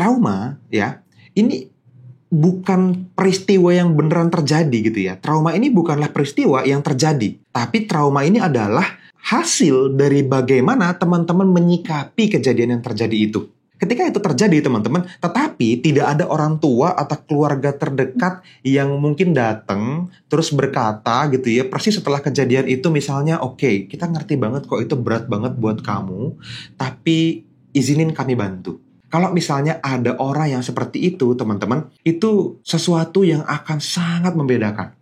trauma ya, ini bukan peristiwa yang beneran terjadi gitu ya. Trauma ini bukanlah peristiwa yang terjadi, tapi trauma ini adalah hasil dari bagaimana teman-teman menyikapi kejadian yang terjadi itu. Ketika itu terjadi teman-teman, tetapi tidak ada orang tua atau keluarga terdekat yang mungkin datang terus berkata gitu ya, persis setelah kejadian itu misalnya, oke, kita ngerti banget kok itu berat banget buat kamu, tapi izinin kami bantu. Kalau misalnya ada orang yang seperti itu, teman-teman, itu sesuatu yang akan sangat membedakan.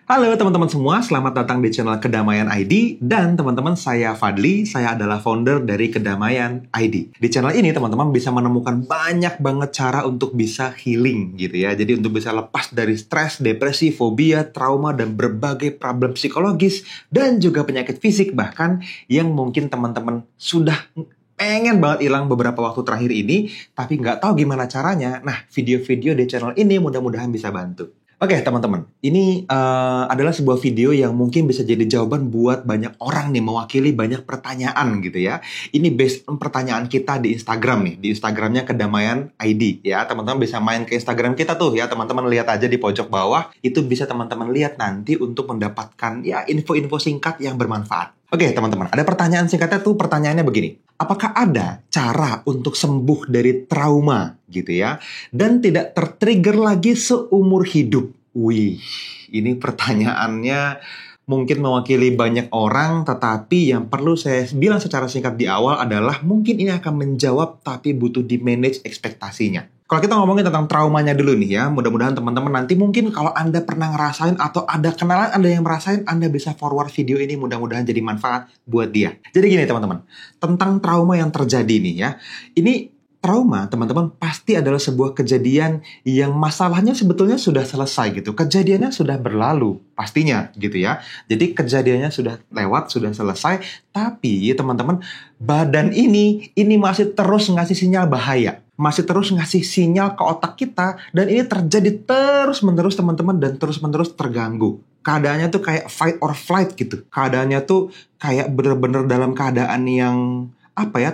Halo teman-teman semua, selamat datang di channel Kedamaian ID. Dan teman-teman, saya Fadli, saya adalah founder dari Kedamaian ID. Di channel ini teman-teman bisa menemukan banyak banget cara untuk bisa healing gitu ya. Jadi untuk bisa lepas dari stres, depresi, fobia, trauma, dan berbagai problem psikologis, dan juga penyakit fisik bahkan yang mungkin teman-teman sudah pengen banget hilang beberapa waktu terakhir ini, tapi nggak tahu gimana caranya. Nah, video-video di channel ini mudah-mudahan bisa bantu. Oke, teman-teman, ini adalah sebuah video yang mungkin bisa jadi jawaban buat banyak orang nih, mewakili banyak pertanyaan gitu ya. Ini based on pertanyaan kita di Instagram nih, di Instagramnya Kedamaian ID ya. Teman-teman bisa main ke Instagram kita tuh ya, teman-teman lihat aja di pojok bawah, itu bisa teman-teman lihat nanti untuk mendapatkan ya info-info singkat yang bermanfaat. Oke, teman-teman, ada pertanyaan singkatnya tuh, pertanyaannya begini. Apakah ada cara untuk sembuh dari trauma gitu ya, dan tidak tertrigger lagi seumur hidup? Wih, ini pertanyaannya mungkin mewakili banyak orang, tetapi yang perlu saya bilang secara singkat di awal adalah mungkin ini akan menjawab, tapi butuh di-manage ekspektasinya. Kalau kita ngomongin tentang traumanya dulu nih ya, mudah-mudahan teman-teman nanti mungkin kalau Anda pernah ngerasain atau ada kenalan Anda yang merasain, Anda bisa forward video ini, mudah-mudahan jadi manfaat buat dia. Jadi gini teman-teman, tentang trauma yang terjadi nih ya, ini trauma teman-teman pasti adalah sebuah kejadian yang masalahnya sebetulnya sudah selesai gitu, kejadiannya sudah berlalu pastinya gitu ya. Jadi kejadiannya sudah lewat, sudah selesai, tapi teman-teman badan ini masih terus ngasih sinyal bahaya, masih terus ngasih sinyal ke otak kita, dan ini terjadi terus-menerus teman-teman, dan terus-menerus terganggu. Keadaannya tuh kayak fight or flight gitu. Keadaannya tuh kayak bener-bener dalam keadaan yang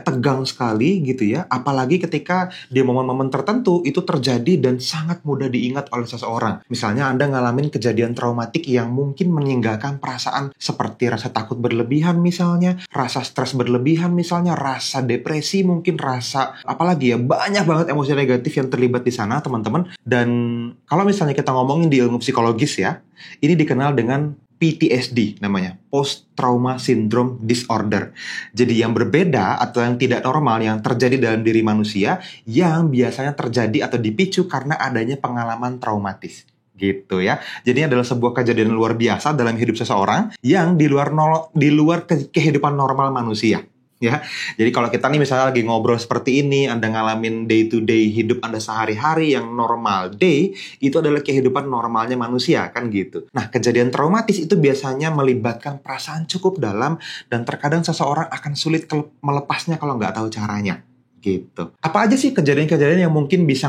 tegang sekali gitu ya. Apalagi ketika di momen-momen tertentu itu terjadi dan sangat mudah diingat oleh seseorang. Misalnya Anda ngalamin kejadian traumatik yang mungkin meninggalkan perasaan seperti rasa takut berlebihan misalnya, rasa stres berlebihan misalnya, rasa depresi mungkin, rasa apalagi ya, banyak banget emosi negatif yang terlibat di sana teman-teman. Dan kalau misalnya kita ngomongin di ilmu psikologis ya, ini dikenal dengan PTSD namanya, Post Trauma Syndrome Disorder. Jadi yang berbeda atau yang tidak normal yang terjadi dalam diri manusia yang biasanya terjadi atau dipicu karena adanya pengalaman traumatis. Gitu ya. Jadi ini adalah sebuah kejadian luar biasa dalam hidup seseorang yang di luar kehidupan normal manusia. Ya, jadi kalau kita nih misalnya lagi ngobrol seperti ini, Anda ngalamin day to day hidup Anda sehari-hari yang normal day, itu adalah kehidupan normalnya manusia, kan gitu. Nah, kejadian traumatis itu biasanya melibatkan perasaan cukup dalam, dan terkadang seseorang akan sulit melepasnya kalau nggak tahu caranya. Gitu. Apa aja sih kejadian-kejadian yang mungkin bisa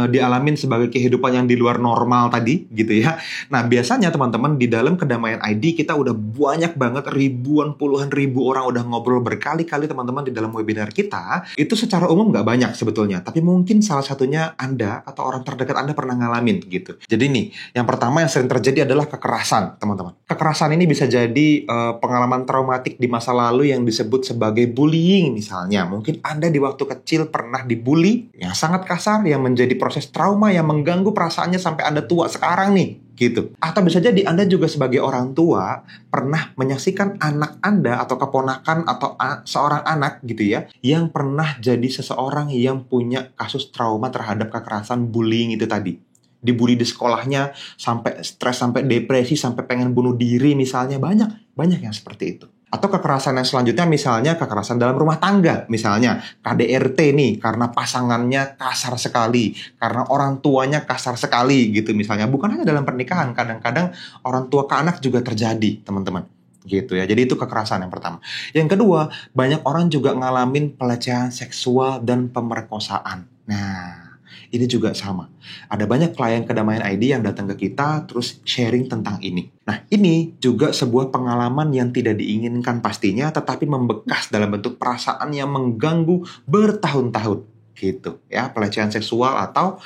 dialamin sebagai kehidupan yang di luar normal tadi gitu ya. Nah biasanya teman-teman di dalam Kedamaian ID kita udah banyak banget, ribuan, puluhan ribu orang udah ngobrol berkali-kali teman-teman di dalam webinar kita. Itu secara umum nggak banyak sebetulnya, tapi mungkin salah satunya Anda atau orang terdekat Anda pernah ngalamin gitu. Jadi nih, yang pertama yang sering terjadi adalah kekerasan teman-teman. Kekerasan ini bisa jadi pengalaman traumatik di masa lalu yang disebut sebagai bullying misalnya. Mungkin Anda di waktu kecil pernah dibully yang sangat kasar, yang menjadi proses trauma yang mengganggu perasaannya sampai Anda tua sekarang nih gitu. Atau bisa jadi Anda juga sebagai orang tua pernah menyaksikan anak Anda atau keponakan atau seorang anak gitu ya, yang pernah jadi seseorang yang punya kasus trauma terhadap kekerasan bullying itu tadi. Dibully di sekolahnya sampai stres, sampai depresi, sampai pengen bunuh diri misalnya. Banyak yang seperti itu. Atau kekerasan yang selanjutnya misalnya kekerasan dalam rumah tangga. Misalnya KDRT nih, karena pasangannya kasar sekali, karena orang tuanya kasar sekali gitu misalnya. Bukan hanya dalam pernikahan, kadang-kadang orang tua ke anak juga terjadi teman-teman. Gitu ya. Jadi itu kekerasan yang pertama. Yang kedua, banyak orang juga ngalamin pelecehan seksual dan pemerkosaan. Nah, ini juga sama. Ada banyak klien Kedamaian ID yang datang ke kita terus sharing tentang ini. Nah, ini juga sebuah pengalaman yang tidak diinginkan pastinya, tetapi membekas dalam bentuk perasaan yang mengganggu bertahun-tahun. gitu ya, pelecehan seksual atau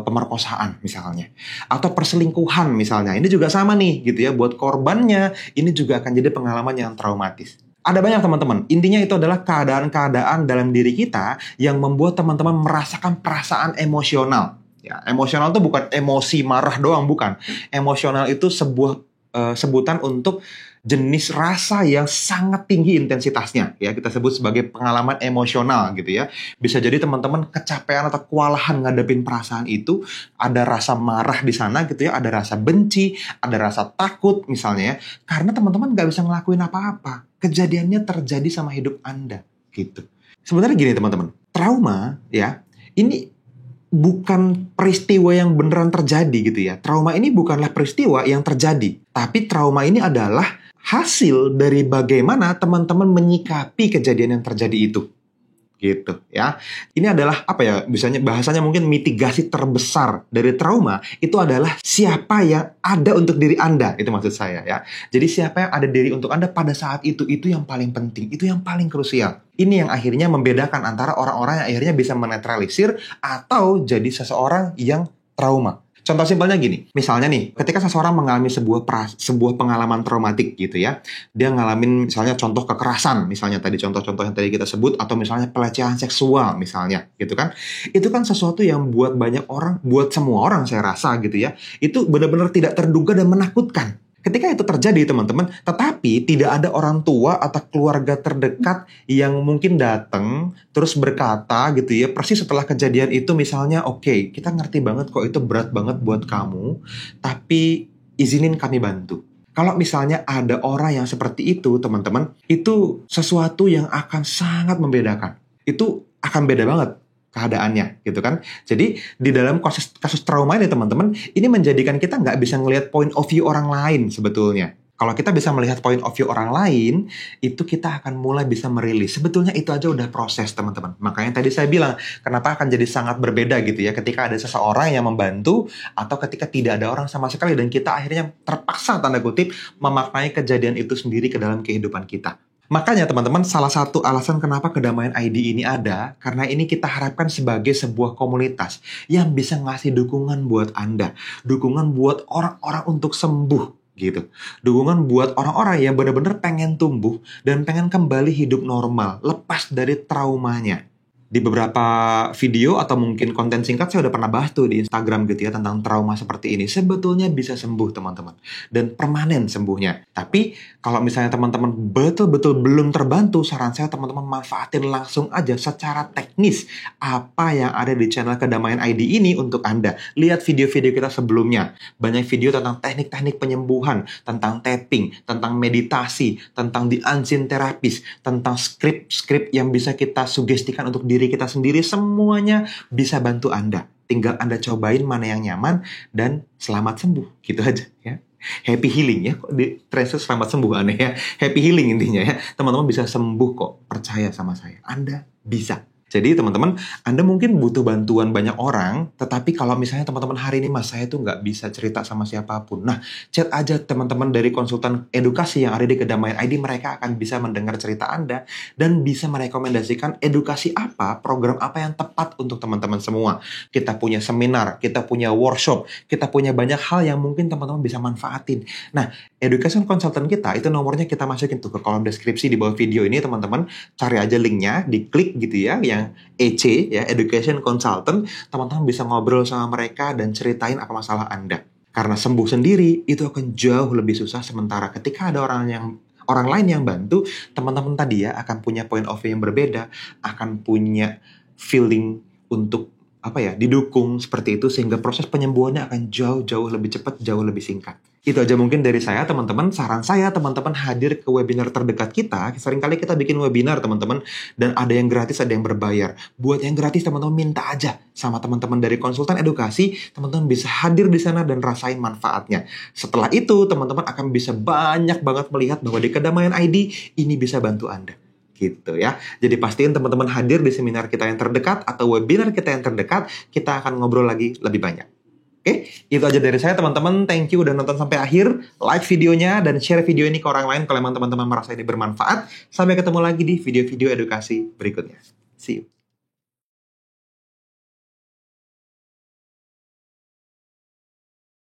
pemerkosaan misalnya, atau perselingkuhan misalnya. Ini juga sama nih gitu ya, buat korbannya ini juga akan jadi pengalaman yang traumatis. Ada banyak teman-teman, intinya itu adalah keadaan-keadaan dalam diri kita yang membuat teman-teman merasakan perasaan emosional. Ya, emosional itu bukan emosi marah doang, bukan. Emosional itu sebuah sebutan untuk jenis rasa yang sangat tinggi intensitasnya, ya kita sebut sebagai pengalaman emosional gitu ya. Bisa jadi teman-teman kecapean atau kewalahan ngadepin perasaan itu, ada rasa marah di sana gitu ya, ada rasa benci, ada rasa takut misalnya ya, karena teman-teman nggak bisa ngelakuin apa-apa. Kejadiannya terjadi sama hidup Anda gitu. Sebenarnya gini teman-teman, trauma ya, ini bukan peristiwa yang beneran terjadi gitu ya. Trauma ini bukanlah peristiwa yang terjadi, tapi trauma ini adalah hasil dari bagaimana teman-teman menyikapi kejadian yang terjadi itu. Gitu ya. Ini adalah apa ya, misalnya bahasanya mungkin mitigasi terbesar dari trauma itu adalah siapa yang ada untuk diri Anda, itu maksud saya ya. Jadi siapa yang ada diri untuk Anda pada saat itu yang paling penting, itu yang paling krusial. Ini yang akhirnya membedakan antara orang-orang yang akhirnya bisa menetralisir atau jadi seseorang yang trauma. Contoh simpelnya gini, misalnya nih, ketika seseorang mengalami sebuah pengalaman traumatik gitu ya, dia ngalamin misalnya contoh kekerasan, misalnya tadi contoh-contoh yang tadi kita sebut, atau misalnya pelecehan seksual misalnya, gitu kan. Itu kan sesuatu yang buat banyak orang, buat semua orang saya rasa gitu ya, itu benar-benar tidak terduga dan menakutkan. Ketika itu terjadi teman-teman, tetapi tidak ada orang tua atau keluarga terdekat yang mungkin datang terus berkata gitu ya, persis setelah kejadian itu misalnya, oke, kita ngerti banget kok itu berat banget buat kamu, tapi izinin kami bantu. Kalau misalnya ada orang yang seperti itu teman-teman, itu sesuatu yang akan sangat membedakan. Itu akan beda banget keadaannya gitu kan. Jadi di dalam kasus trauma ini teman-teman, ini menjadikan kita nggak bisa ngelihat point of view orang lain sebetulnya. Kalau kita bisa melihat point of view orang lain, itu kita akan mulai bisa merilis. Sebetulnya itu aja udah proses teman-teman. Makanya tadi saya bilang, kenapa akan jadi sangat berbeda gitu ya, ketika ada seseorang yang membantu, atau ketika tidak ada orang sama sekali, dan kita akhirnya terpaksa, tanda kutip, memaknai kejadian itu sendiri ke dalam kehidupan kita. Makanya teman-teman, salah satu alasan kenapa Kedamaian ID ini ada, karena ini kita harapkan sebagai sebuah komunitas yang bisa ngasih dukungan buat Anda. Dukungan buat orang-orang untuk sembuh gitu. Dukungan buat orang-orang yang benar-benar pengen tumbuh dan pengen kembali hidup normal, lepas dari traumanya. Di beberapa video atau mungkin konten singkat saya udah pernah bahas tuh di Instagram gitu ya tentang trauma seperti ini. Sebetulnya bisa sembuh teman-teman. Dan permanen sembuhnya. Tapi kalau misalnya teman-teman betul-betul belum terbantu, saran saya teman-teman manfaatin langsung aja secara teknis apa yang ada di channel Kedamaian ID ini untuk Anda. Lihat video-video kita sebelumnya. Banyak video tentang teknik-teknik penyembuhan, tentang tapping, tentang meditasi, tentang the unseen therapist, tentang skrip-skrip yang bisa kita sugestikan untuk diri kita sendiri, semuanya bisa bantu Anda. Tinggal Anda cobain mana yang nyaman dan selamat sembuh. Gitu aja ya. Happy healing ya. Kok di translate selamat sembuh aneh ya. Happy healing intinya ya. Teman-teman bisa sembuh kok. Percaya sama saya. Anda bisa. Jadi teman-teman, Anda mungkin butuh bantuan banyak orang, tetapi kalau misalnya teman-teman hari ini, Mas, saya tuh nggak bisa cerita sama siapapun. Nah, chat aja teman-teman dari konsultan edukasi yang ada di Kedamaian ID, mereka akan bisa mendengar cerita Anda dan bisa merekomendasikan edukasi apa, program apa yang tepat untuk teman-teman semua. Kita punya seminar, kita punya workshop, kita punya banyak hal yang mungkin teman-teman bisa manfaatin. Nah, education consultant kita, itu nomornya kita masukin tuh ke kolom deskripsi di bawah video ini, teman-teman. Cari aja linknya, diklik gitu ya, yang EC ya, Education Consultant, teman-teman bisa ngobrol sama mereka dan ceritain apa masalah Anda. Karena sembuh sendiri itu akan jauh lebih susah, sementara ketika ada orang lain yang bantu, teman-teman tadi ya akan punya point of view yang berbeda, akan punya feeling untuk didukung seperti itu, sehingga proses penyembuhannya akan jauh lebih cepat, jauh lebih singkat. Itu aja mungkin dari saya, teman-teman. Saran saya, teman-teman hadir ke webinar terdekat kita. Seringkali kita bikin webinar, teman-teman, dan ada yang gratis, ada yang berbayar. Buat yang gratis, teman-teman minta aja sama teman-teman dari konsultan edukasi, teman-teman bisa hadir di sana dan rasain manfaatnya. Setelah itu, teman-teman akan bisa banyak banget melihat bahwa di Kedamaian ID ini bisa bantu Anda. Gitu ya. Jadi pastiin teman-teman hadir di seminar kita yang terdekat atau webinar kita yang terdekat, kita akan ngobrol lagi lebih banyak. Oke, itu aja dari saya teman-teman. Thank you udah nonton sampai akhir. Like videonya dan share video ini ke orang lain kalau emang teman-teman merasa ini bermanfaat. Sampai ketemu lagi di video-video edukasi berikutnya. See you.